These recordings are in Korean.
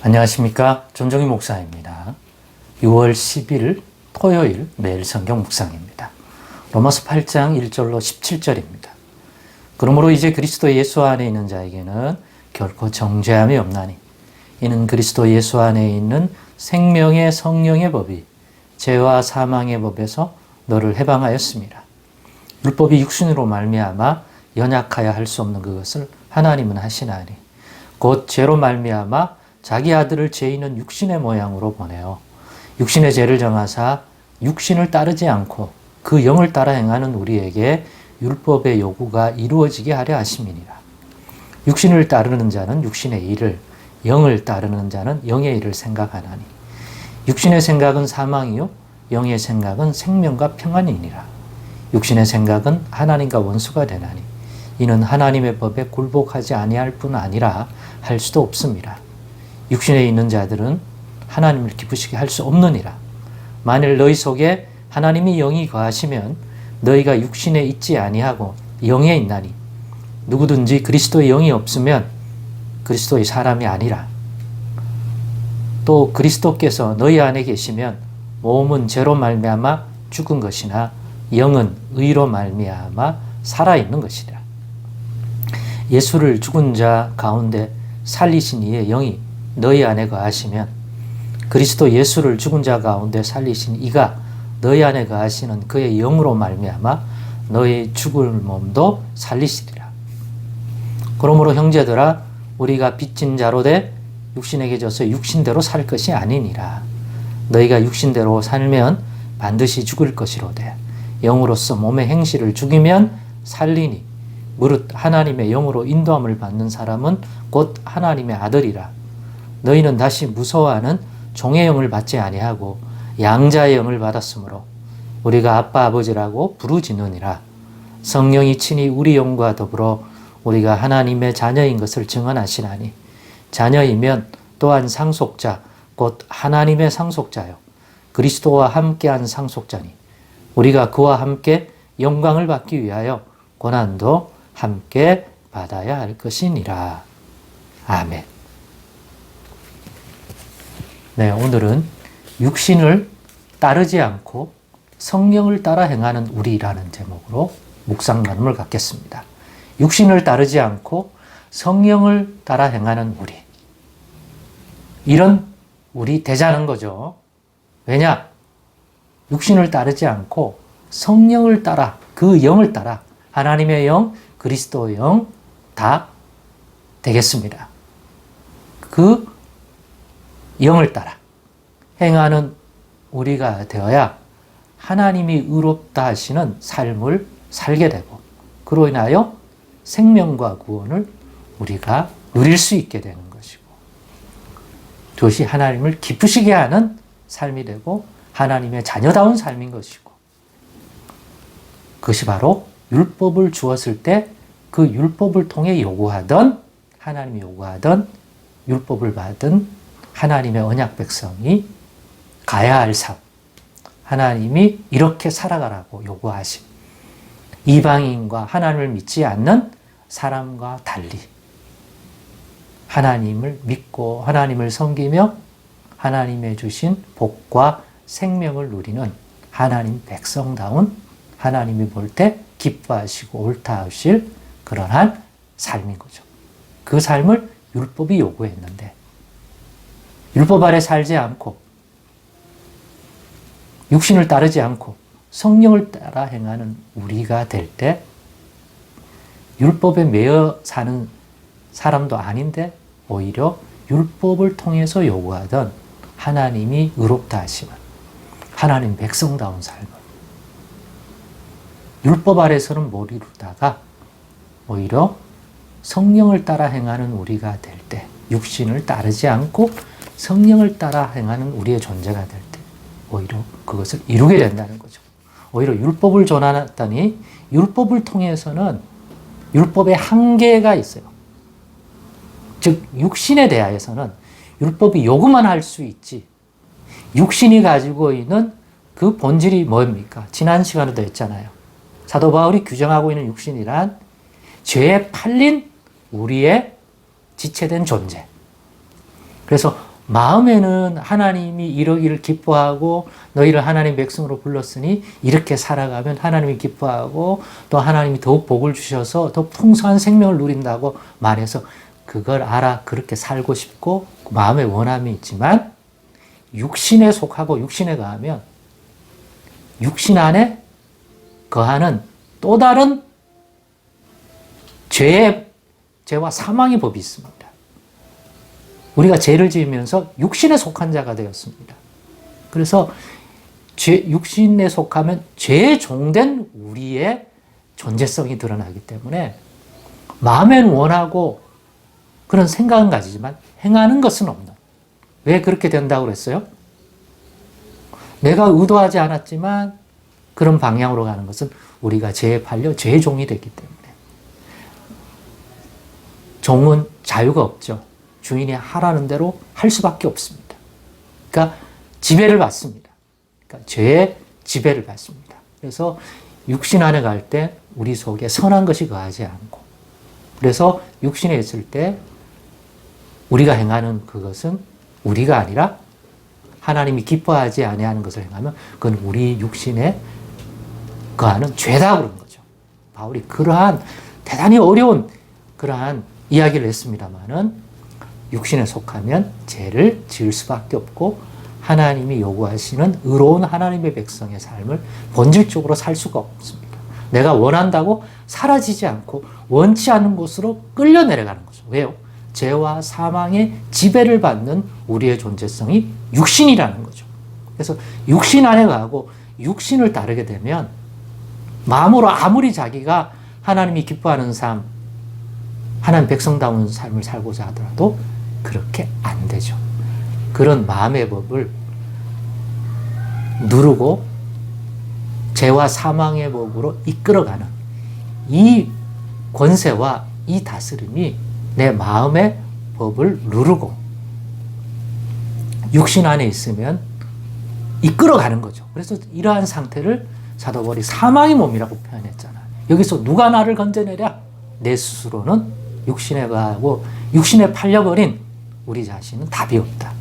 안녕하십니까. 전종희 목사입니다. 6월 10일 토요일 매일 성경 묵상입니다. 로마서 8장 1절로 17절입니다. 그러므로 이제 그리스도 예수 안에 있는 자에게는 결코 정죄함이 없나니 이는 그리스도 예수 안에 있는 생명의 성령의 법이 죄와 사망의 법에서 너를 해방하였습니다. 율법이 육신으로 말미암아 연약하여 할 수 없는 그것을 하나님은 하시나니 곧 죄로 말미암아 자기 아들을 죄 있는 육신의 모양으로 보내어 육신의 죄를 정하사 육신을 따르지 않고 그 영을 따라 행하는 우리에게 율법의 요구가 이루어지게 하려 하심이니라. 육신을 따르는 자는 육신의 일을, 영을 따르는 자는 영의 일을 생각하나니 육신의 생각은 사망이요 영의 생각은 생명과 평안이니라. 육신의 생각은 하나님과 원수가 되나니 이는 하나님의 법에 굴복하지 아니할 뿐 아니라 할 수도 없습니다. 육신에 있는 자들은 하나님을 기쁘시게 할 수 없느니라. 만일 너희 속에 하나님이 영이 거하시면 너희가 육신에 있지 아니하고 영에 있나니 누구든지 그리스도의 영이 없으면 그리스도의 사람이 아니라. 또 그리스도께서 너희 안에 계시면 몸은 죄로 말미암아 죽은 것이나 영은 의로 말미암아 살아있는 것이라. 예수를 죽은 자 가운데 살리신 이의 영이 너희 안에 거하시면 그리스도 예수를 죽은 자 가운데 살리신 이가 너희 안에 거하시는 그의 영으로 말미암아 너희 죽을 몸도 살리시리라. 그러므로 형제들아 우리가 빚진 자로 돼 육신에게 져서 육신대로 살 것이 아니니라. 너희가 육신대로 살면 반드시 죽을 것이로되 영으로서 몸의 행실을 죽이면 살리니 무릇 하나님의 영으로 인도함을 받는 사람은 곧 하나님의 아들이라. 너희는 다시 무서워하는 종의 영을 받지 아니하고 양자의 영을 받았으므로 우리가 아빠 아버지라고 부르짖느니라. 성령이 친히 우리 영과 더불어 우리가 하나님의 자녀인 것을 증언하시나니 자녀이면 또한 상속자 곧 하나님의 상속자요 그리스도와 함께한 상속자니 우리가 그와 함께 영광을 받기 위하여 고난도 함께 받아야 할 것이니라. 아멘. 네, 오늘은 육신을 따르지 않고 성령을 따라 행하는 우리라는 제목으로 묵상 나눔을 갖겠습니다. 육신을 따르지 않고 성령을 따라 행하는 우리. 이런 우리 되자는 거죠. 왜냐? 육신을 따르지 않고 성령을 따라, 그 영을 따라 하나님의 영, 그리스도의 영 다 되겠습니다. 그 영을 따라 행하는 우리가 되어야 하나님이 의롭다 하시는 삶을 살게 되고 그로 인하여 생명과 구원을 우리가 누릴 수 있게 되는 것이고 그것이 하나님을 기쁘시게 하는 삶이 되고 하나님의 자녀다운 삶인 것이고 그것이 바로 율법을 주었을 때 그 율법을 통해 요구하던 하나님이 요구하던 율법을 받은 하나님의 언약 백성이 가야 할 삶, 하나님이 이렇게 살아가라고 요구하신 이방인과 하나님을 믿지 않는 사람과 달리 하나님을 믿고 하나님을 섬기며 하나님의 주신 복과 생명을 누리는 하나님 백성다운 하나님이 볼 때 기뻐하시고 옳다 하실 그러한 삶인 거죠. 그 삶을 율법이 요구했는데 율법 아래 살지 않고 육신을 따르지 않고 성령을 따라 행하는 우리가 될 때 율법에 매여 사는 사람도 아닌데 오히려 율법을 통해서 요구하던 하나님이 의롭다 하시는 하나님 백성다운 삶을 율법 아래서는 못 이루다가 오히려 성령을 따라 행하는 우리가 될 때 육신을 따르지 않고 성령을 따라 행하는 우리의 존재가 될 때 오히려 그것을 이루게 된다는 거죠. 오히려 율법을 전하더니 율법을 통해서는 율법의 한계가 있어요. 즉 육신에 대하여서는 율법이 요구만 할 수 있지 육신이 가지고 있는 그 본질이 뭡니까? 지난 시간에도 했잖아요. 사도 바울이 규정하고 있는 육신이란 죄에 팔린 우리의 지체된 존재. 그래서 마음에는 하나님이 이러기를 기뻐하고 너희를 하나님 백성으로 불렀으니 이렇게 살아가면 하나님이 기뻐하고 또 하나님이 더욱 복을 주셔서 더 풍성한 생명을 누린다고 말해서 그걸 알아 그렇게 살고 싶고 마음에 원함이 있지만 육신에 속하고 육신에 거하면 육신 안에 거하는 또 다른 죄와 사망의 법이 있습니다. 우리가 죄를 지으면서 육신에 속한 자가 되었습니다. 그래서 육신에 속하면 죄에 종된 우리의 존재성이 드러나기 때문에 마음에는 원하고 그런 생각은 가지지만 행하는 것은 없는. 왜 그렇게 된다고 그랬어요? 내가 의도하지 않았지만 그런 방향으로 가는 것은 우리가 죄에 팔려 죄의 종이 됐기 때문에. 종은 자유가 없죠. 주인이 하라는 대로 할 수밖에 없습니다. 그러니까 지배를 받습니다. 그러니까 죄의 지배를 받습니다. 그래서 육신 안에 갈 때 우리 속에 선한 것이 거하지 않고 그래서 육신에 있을 때 우리가 행하는 그것은 우리가 아니라 하나님이 기뻐하지 아니하는 것을 행하면 그건 우리 육신에 거하는 죄다 그런 거죠. 바울이 그러한 대단히 어려운 그러한 이야기를 했습니다마는 육신에 속하면 죄를 지을 수밖에 없고 하나님이 요구하시는 의로운 하나님의 백성의 삶을 본질적으로 살 수가 없습니다. 내가 원한다고 사라지지 않고 원치 않는 곳으로 끌려 내려가는 거죠. 왜요? 죄와 사망의 지배를 받는 우리의 존재성이 육신이라는 거죠. 그래서 육신 안에 가고 육신을 따르게 되면 마음으로 아무리 자기가 하나님이 기뻐하는 삶, 하나님 백성다운 삶을 살고자 하더라도 그렇게 안 되죠. 그런 마음의 법을 누르고 죄와 사망의 법으로 이끌어가는 이 권세와 이 다스림이 내 마음의 법을 누르고 육신 안에 있으면 이끌어가는 거죠. 그래서 이러한 상태를 사도 바울이 사망의 몸이라고 표현했잖아요. 여기서 누가 나를 건져내랴? 내 스스로는 육신에 가고 육신에 팔려버린 우리 자신은 답이 없다.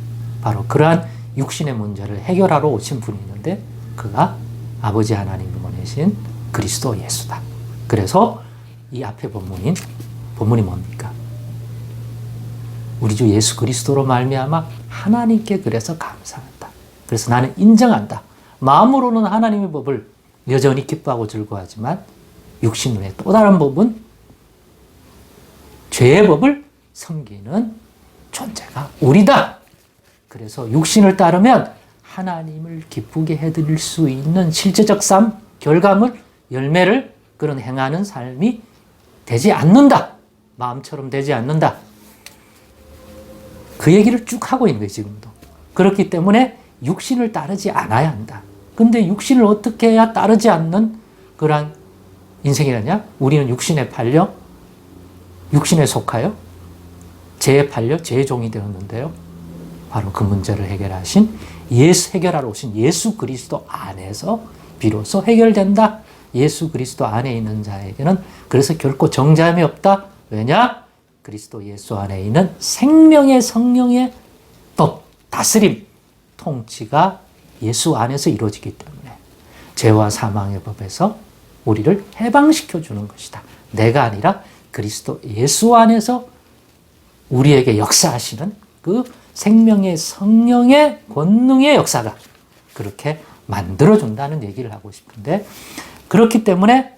바로 그러한 육신의 문제를 해결하러 오신 분이 있는데 그가 아버지 하나님이 보내신 그리스도 예수다. 그래서 이 앞에 본문이 뭡니까? 우리 주 예수 그리스도로 말미암아 하나님께 그래서 감사한다. 그래서 나는 인정한다. 마음으로는 하나님의 법을 여전히 기뻐하고 즐거워하지만 육신 외에 또 다른 법은 죄의 법을 섬기는 존재가 우리다. 그래서 육신을 따르면 하나님을 기쁘게 해드릴 수 있는 실제적 삶, 결과물, 열매를 그런 행하는 삶이 되지 않는다. 마음처럼 되지 않는다. 그 얘기를 쭉 하고 있는 거예요, 지금도. 그렇기 때문에 육신을 따르지 않아야 한다. 근데 육신을 어떻게 해야 따르지 않는 그러한 인생이라냐? 우리는 육신에 팔려, 육신에 속하여, 죄에 팔려, 죄의 종이 되었는데요. 바로 그 문제를 해결하신 해결하러 오신 예수 그리스도 안에서 비로소 해결된다. 예수 그리스도 안에 있는 자에게는 그래서 결코 정죄함이 없다. 왜냐? 그리스도 예수 안에 있는 생명의 성령의 법, 다스림, 통치가 예수 안에서 이루어지기 때문에 죄와 사망의 법에서 우리를 해방시켜 주는 것이다. 내가 아니라 그리스도 예수 안에서 우리에게 역사하시는 그 생명의 성령의 권능의 역사가 그렇게 만들어준다는 얘기를 하고 싶은데, 그렇기 때문에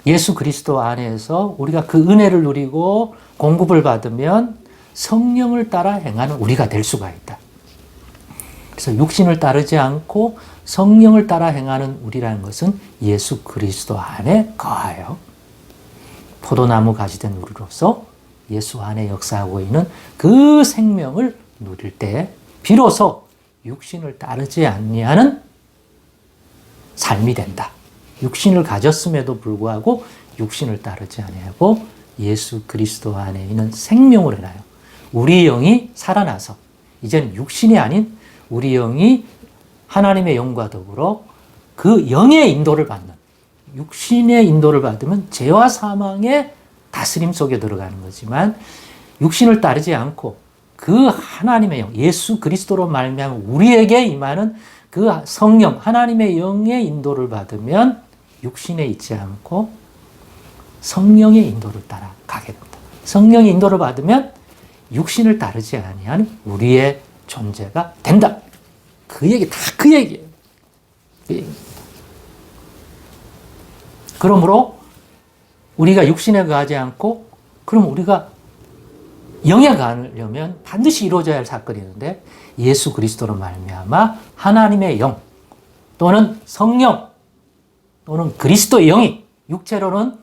예수 그리스도 안에서 우리가 그 은혜를 누리고 공급을 받으면 성령을 따라 행하는 우리가 될 수가 있다. 그래서 육신을 따르지 않고 성령을 따라 행하는 우리라는 것은 예수 그리스도 안에 거하여 포도나무 가지 된 우리로서 예수 안에 역사하고 있는 그 생명을 누릴 때 비로소 육신을 따르지 아니하는 삶이 된다. 육신을 가졌음에도 불구하고 육신을 따르지 아니하고 예수 그리스도 안에 있는 생명으로 인하여 우리 영이 살아나서 이제는 육신이 아닌 우리 영이 하나님의 영과 더불어 그 영의 인도를 받는, 육신의 인도를 받으면 죄와 사망의 다스림 속에 들어가는 거지만 육신을 따르지 않고 그 하나님의 영, 예수 그리스도로 말미암아 우리에게 임하는 그 성령, 하나님의 영의 인도를 받으면 육신에 있지 않고 성령의 인도를 따라 가게 됩니다. 성령의 인도를 받으면 육신을 따르지 아니한 우리의 존재가 된다. 그 얘기, 다 그 얘기예요. 그 얘기입니다. 그러므로 우리가 육신에 거하지 않고, 그럼 우리가 영에 거하려면 반드시 이루어져야 할 사건이 있는데, 예수 그리스도로 말미암아 하나님의 영 또는 성령 또는 그리스도의 영이 육체로는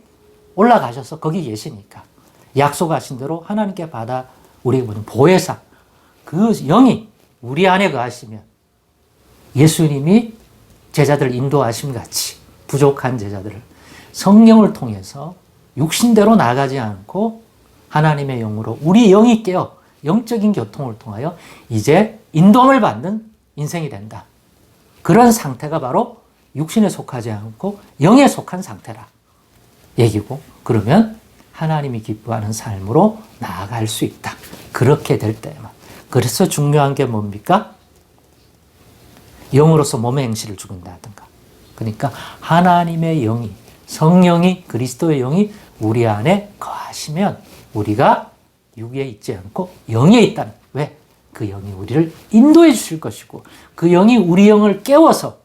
올라가셔서 거기 계시니까 약속하신 대로 하나님께 받아 우리에게 보는 보혜사, 그 영이 우리 안에 거하시면 예수님이 제자들을 인도하심 같이 부족한 제자들을 성령을 통해서 육신대로 나가지 않고 하나님의 영으로 우리 영이 깨어 영적인 교통을 통하여 이제 인도함을 받는 인생이 된다. 그런 상태가 바로 육신에 속하지 않고 영에 속한 상태라 얘기고, 그러면 하나님이 기뻐하는 삶으로 나아갈 수 있다. 그렇게 될 때만. 그래서 중요한 게 뭡니까? 영으로서 몸의 행실을 죽인다든가. 그러니까 하나님의 영이, 성령이, 그리스도의 영이 우리 안에 거하시면 우리가 육에 있지 않고 영에 있다는. 왜? 그 영이 우리를 인도해 주실 것이고, 그 영이 우리 영을 깨워서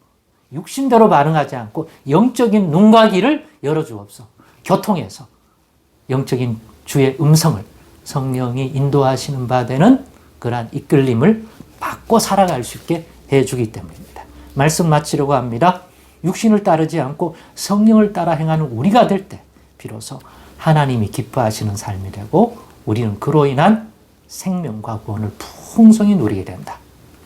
육신대로 반응하지 않고 영적인 눈과 귀를 열어주옵소. 교통해서 영적인 주의 음성을 성령이 인도하시는 바 되는 그러한 이끌림을 받고 살아갈 수 있게 해주기 때문입니다. 말씀 마치려고 합니다. 육신을 따르지 않고 성령을 따라 행하는 우리가 될 때 비로소 하나님이 기뻐하시는 삶이 되고, 우리는 그로 인한 생명과 구원을 풍성히 누리게 된다.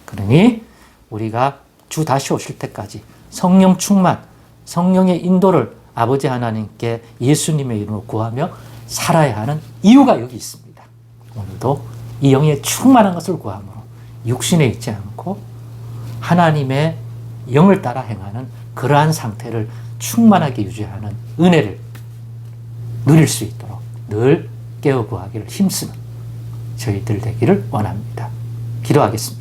그러니 우리가 주 다시 오실 때까지 성령 충만, 성령의 인도를 아버지 하나님께 예수님의 이름으로 구하며 살아야 하는 이유가 여기 있습니다. 오늘도 이 영에 충만한 것을 구함으로 육신에 있지 않고 하나님의 영을 따라 행하는 그러한 상태를 충만하게 유지하는 은혜를 누릴 수 있도록 늘 깨어 구하기를 힘쓰는 저희들 되기를 원합니다. 기도하겠습니다.